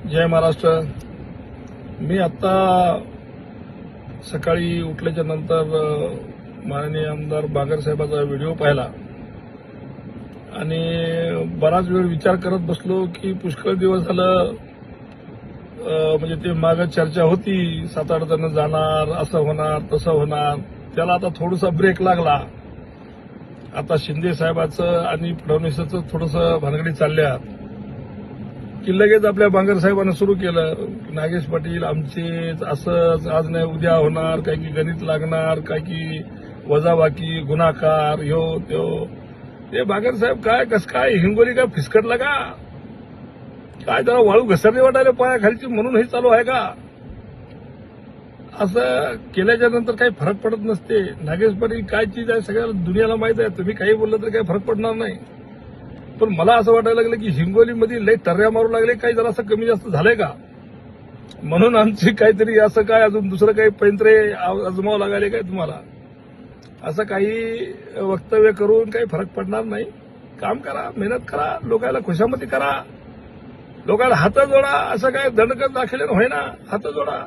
जय महाराष्ट्र. मी आता सकाळी उठल्याच्या नंतर माननीय आमदार बांगर साहेबांचा व्हिडिओ पाहिला आणि बराच वेळ विचार करत बसलो की पुष्कळ दिवस झालं म्हणजे ते मागे चर्चा होती 7-8 जण जाणार, असं होणार तसं होणार. त्याला आता थोडासा ब्रेक लागला. आता शिंदे साहेबांचं आणि फडणवीसांचं थोडंसं भानगडी चालल्या की लगेच आपल्या बांगर साहेबांना सुरू केलं. नागेश पाटील आमचे असंच आज नाही उद्या होणार, काय की गणित लागणार, काय की वजाबाकी गुन्हाकार ह्यो त्यो. ते बांगर साहेब काय कसं काय हिंगोली काय फिसकटला का काय, जरा वाळू घसरली वाटायला पायाखालची म्हणून हे चालू आहे का? असं केल्याच्या नंतर काही फरक पडत नसते. नागेश पाटील काय चीज आहे सगळ्या दुनियाला माहित आहे. तुम्ही काही बोललं तर काही फरक पडणार नाही. पण मला असं वाटायला लागलं की हिंगोलीमध्ये लई टर्या मारू लागले, काही जरा असं कमी जास्त झालंय का, म्हणून आमची काहीतरी असं काय अजून दुसरं काही पैंतरे आजमावं लागायले काय तुम्हाला. असं काही वक्तव्य करून काही फरक पडणार नाही. काम करा, मेहनत करा, लोकांना खुशामती करा, लोकांना हात जोडा. असं काय दंडकत दाखवले होय ना, हात जोडा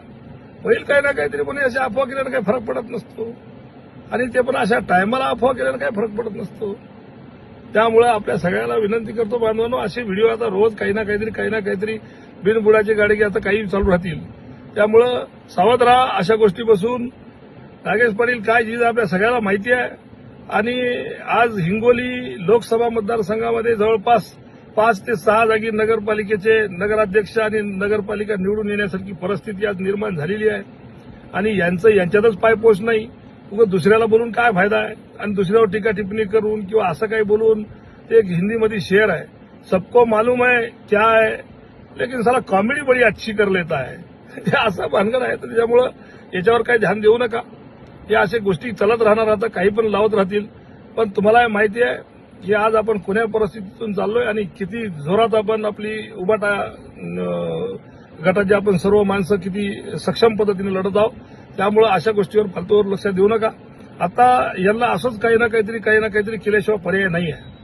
होईल काही ना काहीतरी. पण अशा अफवा केल्यानं काही फरक पडत नसतो आणि ते पण अशा टायमाला अफवा केल्यानं काही फरक पडत नसतो. त्यामुळे आपल्या सगळ्यांना विनंती करतो बांधवांनो, असे व्हिडिओ आता रोज काही ना काहीतरी बिनबुडाची गाडी आता काही चालू राहतील. त्यामुळं सावध राहा अशा गोष्टीपासून. नागेश पाटील काय चीज आपल्या सगळ्याला माहिती आहे. आणि आज हिंगोली लोकसभा मतदारसंघामध्ये जवळपास 5 ते 6 जागी नगरपालिकेचे नगराध्यक्ष आणि नगरपालिका निवडून येण्यासारखी परिस्थिती आज निर्माण झालेली आहे. आणि यांच्यातच पायपोच नाही, उगाच दुसऱ्याला बोलून काय फायदा आहे. आणि दुसऱ्यावर टीका टिप्पणी करून किंवा असं काही बोलून, ते एक हिंदीमध्ये शेर आहे, सबको मालूम है क्या है लेकिन साला कॉमेडी बडी अच्छी कर लेता है. हे असं भानगड आहे. तर त्याच्यामुळं याच्यावर काही ध्यान देऊ नका. या अशा गोष्टी चालत राहणार, आता काही पण लावत राहतील. पण तुम्हाला माहिती आहे की आज आपण कोण्या परिस्थितीतून चाललोय आणि किती जोरात आपण आपली उबाटा गटाचे आपण सर्व माणसं किती सक्षम पद्धतीने लढत आहोत. त्यामुळे अशा गोष्टीवर फालतूवर लक्ष देऊ नका. आता यांना असंच काही ना काहीतरी केल्याशिवाय पर्याय नाही आहे.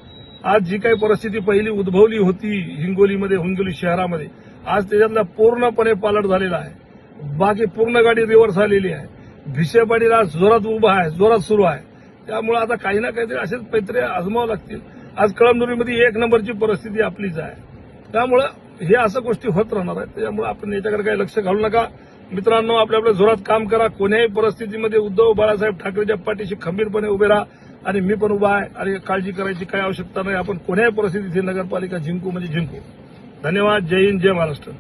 आज जी काही परिस्थिती पहिली उद्भवली होती हिंगोली शहरामध्ये, आज त्याच्यातला पूर्णपणे पालट झालेला आहे. बाकी पूर्ण गाडी रिव्हर्स आलेली आहे. भिसेपाडीला जोरात उभा आहे, जोरात सुरू आहे. त्यामुळे आता काही ना काहीतरी असेच पैत्रे आजमावं लागतील. आज कळमनुरीमध्ये 1 नंबरची परिस्थिती आपलीच आहे. त्यामुळे हे असं गोष्टी होत राहणार आहेत. त्यामुळे आपण याच्याकडे काही लक्ष घालू नका. मित्रांनो, आपल्या जोरात काम करा. कोण्याही परिस्थितीमध्ये उद्धव बाळासाहेब ठाकरेच्या पाठीशी खंबीरपणे उभे राहा. आणि मी पण उभा आहे आणि काळजी करायची काही आवश्यकता नाही. आपण कोण्याही परिस्थितीत नगरपालिका जिंकू म्हणजे जिंकू. धन्यवाद. जय हिंद, जय महाराष्ट्र.